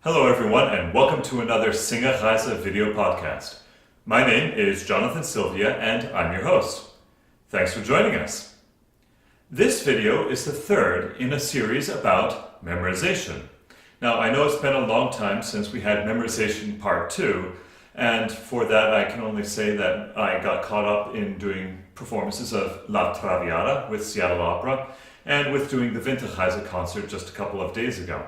Hello everyone and welcome to another Singerreise video podcast. My name is Jonathan Sylvia and I'm your host. Thanks for joining us. This video is the third in a series about memorization. Now I know it's been a long time since we had Memorization Part 2, and for that I can only say that I got caught up in doing performances of La Traviata with Seattle Opera and with doing the Singerreise concert just a couple of days ago.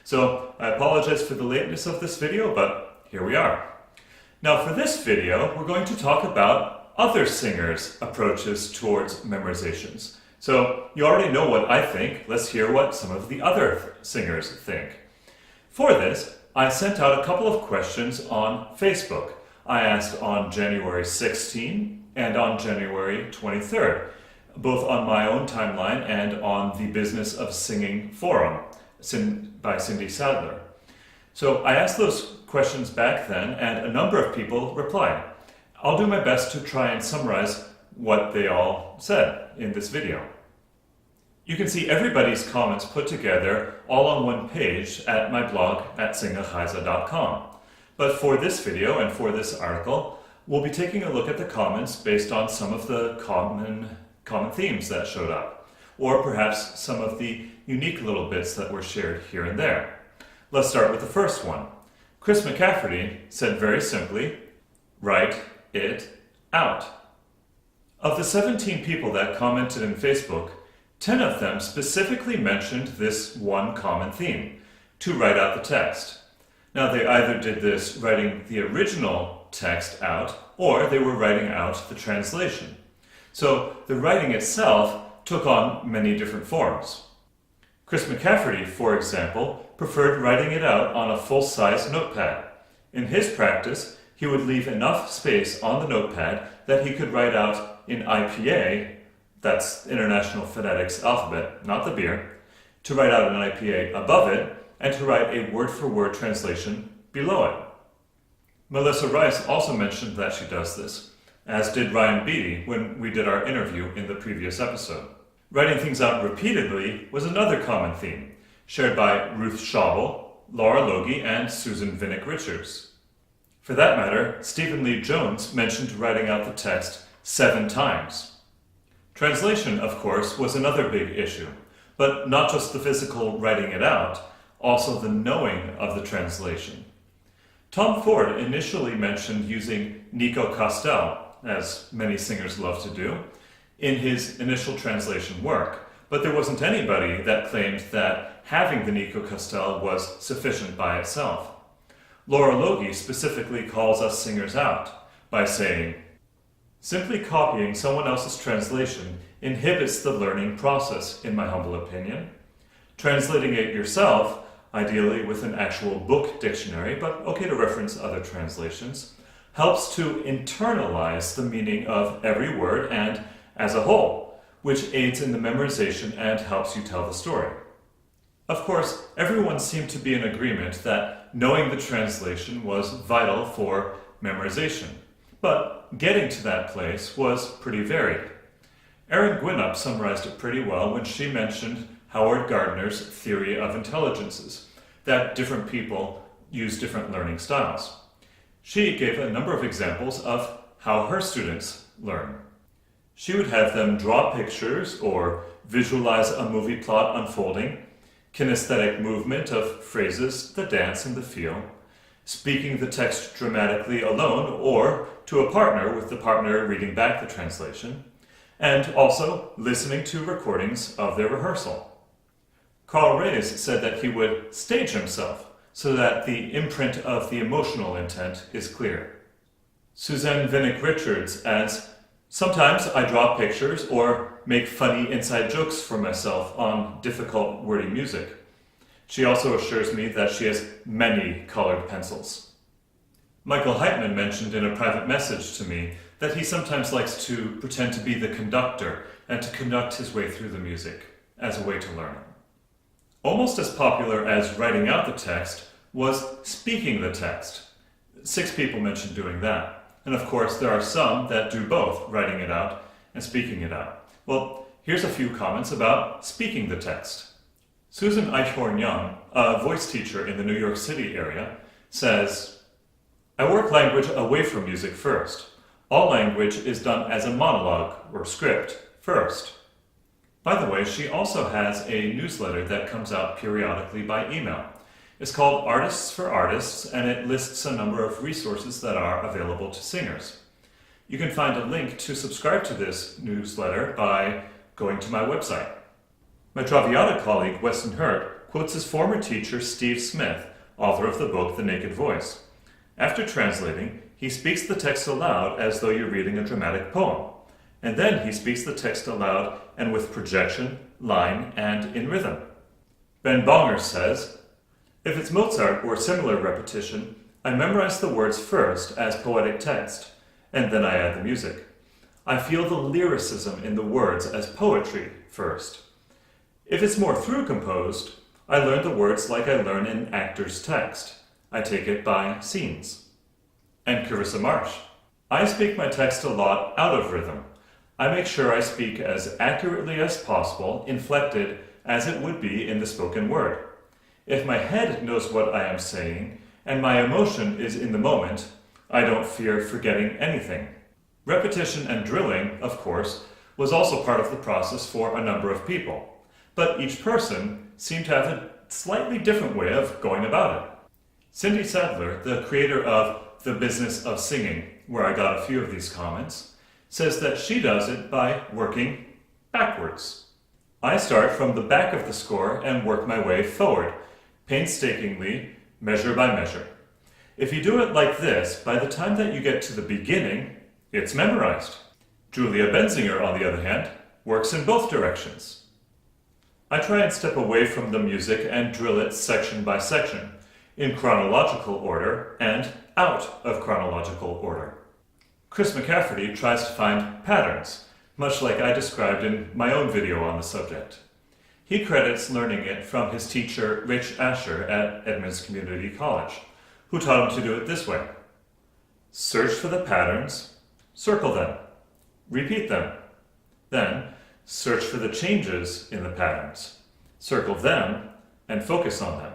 So I apologize for the lateness of this video, but here we are. Now for this video, we're going to talk about other singers' approaches towards memorizations. So you already know what I think. Let's hear what some of the other singers think. For this, I sent out a couple of questions on Facebook. I asked on January 16 and on January 23rd, both on my own timeline and on the Business of Singing forum by Cindy Sadler. So I asked those questions back then and a number of people replied. I'll do my best to try and summarize what they all said in this video. You can see everybody's comments put together all on one page at my blog at singerreise.com. But for this video and for this article, we'll be taking a look at the comments based on some of the common themes that showed up, or perhaps some of the unique little bits that were shared here and there. Let's start with the first one. Chris McCafferty said very simply, write it out. Of the 17 people that commented in Facebook, 10 of them specifically mentioned this one common theme, to write out the text. Now they either did this writing the original text out, or they were writing out the translation. So the writing itself took on many different forms. Chris McCafferty, for example, preferred writing it out on a full-size notepad. In his practice, he would leave enough space on the notepad that he could write out in IPA, that's International Phonetics Alphabet, not the beer, to write out an IPA above it, and to write a word-for-word translation below it. Melissa Rice also mentioned that she does this, as did Ryan Beatty when we did our interview in the previous episode. Writing things out repeatedly was another common theme, shared by Ruth Schaubel, Laura Logie, and Susan Vinnick-Richards. For that matter, Stephen Lee Jones mentioned writing out the text 7 times. Translation, of course, was another big issue, but not just the physical writing it out, also the knowing of the translation. Tom Ford initially mentioned using Nico Costel, as many singers love to do, in his initial translation work, but there wasn't anybody that claimed that having the Nico Costel was sufficient by itself. Laura Logie specifically calls us singers out by saying, simply copying someone else's translation inhibits the learning process, in my humble opinion. Translating it yourself, ideally with an actual book dictionary, but okay to reference other translations, helps to internalize the meaning of every word and as a whole, which aids in the memorization and helps you tell the story. Of course, everyone seemed to be in agreement that knowing the translation was vital for memorization, but getting to that place was pretty varied. Erin Gwinnett summarized it pretty well when she mentioned Howard Gardner's theory of intelligences, that different people use different learning styles. She gave a number of examples of how her students learn. She would have them draw pictures or visualize a movie plot unfolding, kinesthetic movement of phrases, the dance and the feel, speaking the text dramatically alone or to a partner with the partner reading back the translation, and also listening to recordings of their rehearsal. Carl Reyes said that he would stage himself so that the imprint of the emotional intent is clear. Susan Vinnick-Richards adds, sometimes I draw pictures or make funny inside jokes for myself on difficult wordy music. She also assures me that she has many colored pencils. Michael Heitman mentioned in a private message to me that he sometimes likes to pretend to be the conductor and to conduct his way through the music as a way to learn it. Almost as popular as writing out the text was speaking the text. 6 people mentioned doing that. And of course, there are some that do both, writing it out and speaking it out. Well, here's a few comments about speaking the text. Susan Eichhorn-Young, a voice teacher in the New York City area, says, "I work language away from music first. All language is done as a monologue or script first." By the way, she also has a newsletter that comes out periodically by email. It's called Artists for Artists, and it lists a number of resources that are available to singers. You can find a link to subscribe to this newsletter by going to my website. My Traviata colleague, Weston Hurt, quotes his former teacher, Steve Smith, author of the book The Naked Voice. After translating, he speaks the text aloud as though you're reading a dramatic poem. And then he speaks the text aloud and with projection, line, and in rhythm. Ben Bonger says, "If it's Mozart or similar repetition, I memorize the words first as poetic text, and then I add the music. I feel the lyricism in the words as poetry first. If it's more through composed, I learn the words like I learn an actor's text. I take it by scenes." And Carissa Marsh, "I speak my text a lot out of rhythm. I make sure I speak as accurately as possible, inflected as it would be in the spoken word. If my head knows what I am saying, and my emotion is in the moment, I don't fear forgetting anything." Repetition and drilling, of course, was also part of the process for a number of people, but each person seemed to have a slightly different way of going about it. Cindy Sadler, the creator of The Business of Singing, where I got a few of these comments, says that she does it by working backwards. "I start from the back of the score and work my way forward, painstakingly, measure by measure. If you do it like this, by the time that you get to the beginning, it's memorized." Julia Benzinger, on the other hand, works in both directions. "I try and step away from the music and drill it section by section, in chronological order and out of chronological order." Chris McCafferty tries to find patterns, much like I described in my own video on the subject. He credits learning it from his teacher Rich Asher at Edmonds Community College, who taught him to do it this way. Search for the patterns, circle them, repeat them. Then search for the changes in the patterns, circle them, and focus on them.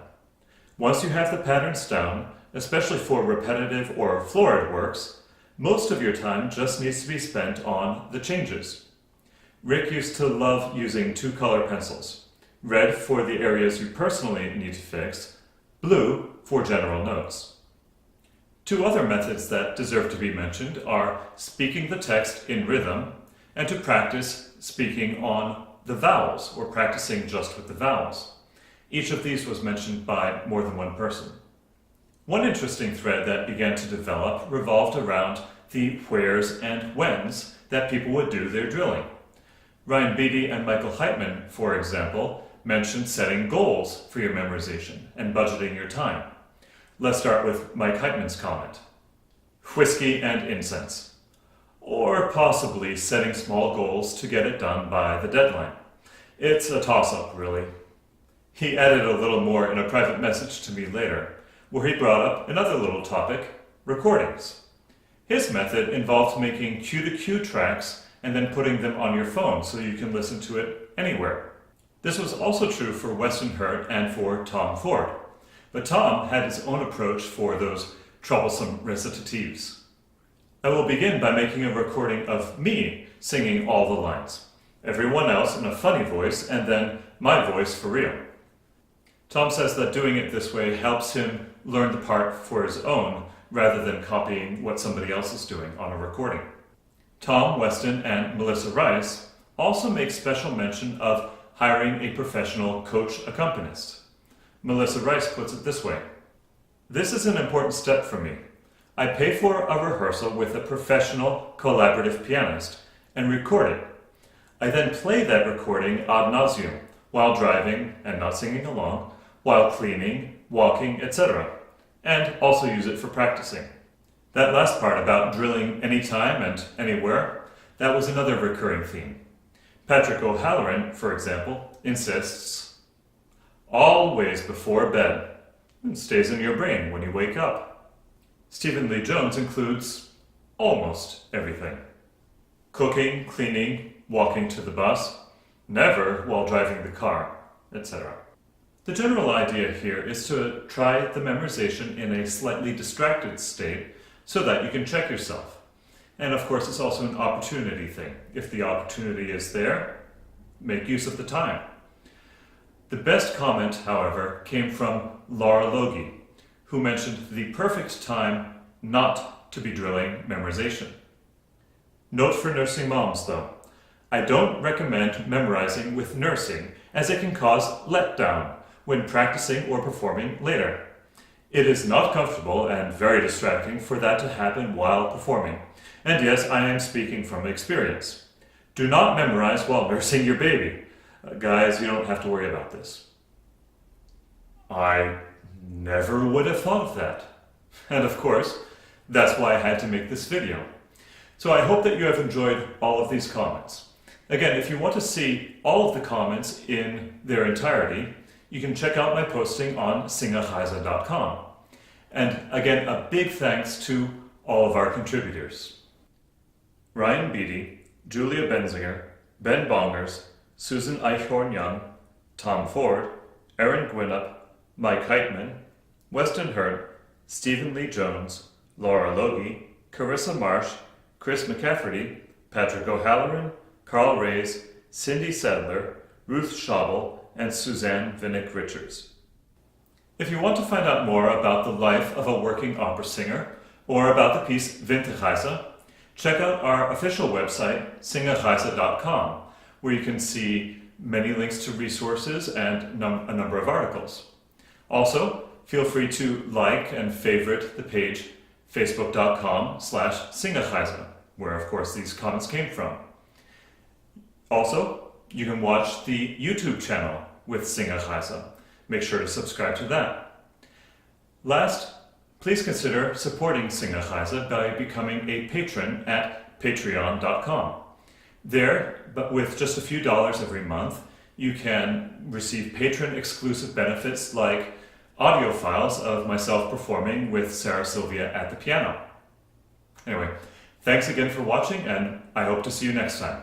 Once you have the patterns down, especially for repetitive or florid works, most of your time just needs to be spent on the changes. Rick used to love using two color pencils, red for the areas you personally need to fix, blue for general notes. Two other methods that deserve to be mentioned are speaking the text in rhythm and to practice speaking on the vowels or practicing just with the vowels. Each of these was mentioned by more than one person. One interesting thread that began to develop revolved around the wheres and whens that people would do their drilling. Ryan Beatty and Michael Heitman, for example, mentioned setting goals for your memorization and budgeting your time. Let's start with Mike Heitman's comment. Whiskey and incense. Or possibly setting small goals to get it done by the deadline. It's a toss-up, really. He added a little more in a private message to me later, where he brought up another little topic, recordings. His method involved making cue-to-cue tracks and then putting them on your phone so you can listen to it anywhere. This was also true for Weston Hurt and for Tom Ford, but Tom had his own approach for those troublesome recitatives. I will begin by making a recording of me singing all the lines, everyone else in a funny voice, and then my voice for real. Tom says that doing it this way helps him learn the part for his own rather than copying what somebody else is doing on a recording. Tom, Weston, and Melissa Rice also make special mention of hiring a professional coach accompanist. Melissa Rice puts it this way. "This is an important step for me. I pay for a rehearsal with a professional collaborative pianist and record it. I then play that recording ad nauseum while driving and not singing along, while cleaning, walking, etc., and also use it for practicing." That last part about drilling anytime and anywhere, that was another recurring theme. Patrick O'Halloran, for example, insists, "Always before bed," and stays in your brain when you wake up. Stephen Lee Jones includes almost everything. Cooking, cleaning, walking to the bus, never while driving the car, etc. The general idea here is to try the memorization in a slightly distracted state so that you can check yourself. And of course, it's also an opportunity thing. If the opportunity is there, make use of the time. The best comment, however, came from Laura Logie, who mentioned the perfect time not to be drilling memorization. Note for nursing moms, though. I don't recommend memorizing with nursing, as it can cause letdown when practicing or performing later. It is not comfortable and very distracting for that to happen while performing. And yes, I am speaking from experience. Do not memorize while nursing your baby. Guys, you don't have to worry about this. I never would have thought of that. And of course, that's why I had to make this video. So I hope that you have enjoyed all of these comments. Again, if you want to see all of the comments in their entirety, you can check out my posting on Singerreise.com. And again, a big thanks to all of our contributors. Ryan Beatty, Julia Benzinger, Ben Bongers, Susan Eichhorn-Young, Tom Ford, Aaron Gwinnett, Mike Heitman, Weston Hurt, Stephen Lee Jones, Laura Logie, Carissa Marsh, Chris McCafferty, Patrick O'Halloran, Carl Reyes, Cindy Sadler, Ruth Schabel, and Suzanne Vinnick Richards. If you want to find out more about the life of a working opera singer or about the piece Winterreise, check out our official website, Singerreise.com, where you can see many links to resources and a number of articles. Also, feel free to like and favorite the page facebook.com/Singerreise, where of course these comments came from. Also, you can watch the YouTube channel with Singerreise. Make sure to subscribe to that. Last, please consider supporting Singerreise by becoming a patron at patreon.com. There, but with just a few dollars every month, you can receive patron-exclusive benefits like audio files of myself performing with Sarah Sylvia at the piano. Anyway, thanks again for watching, and I hope to see you next time.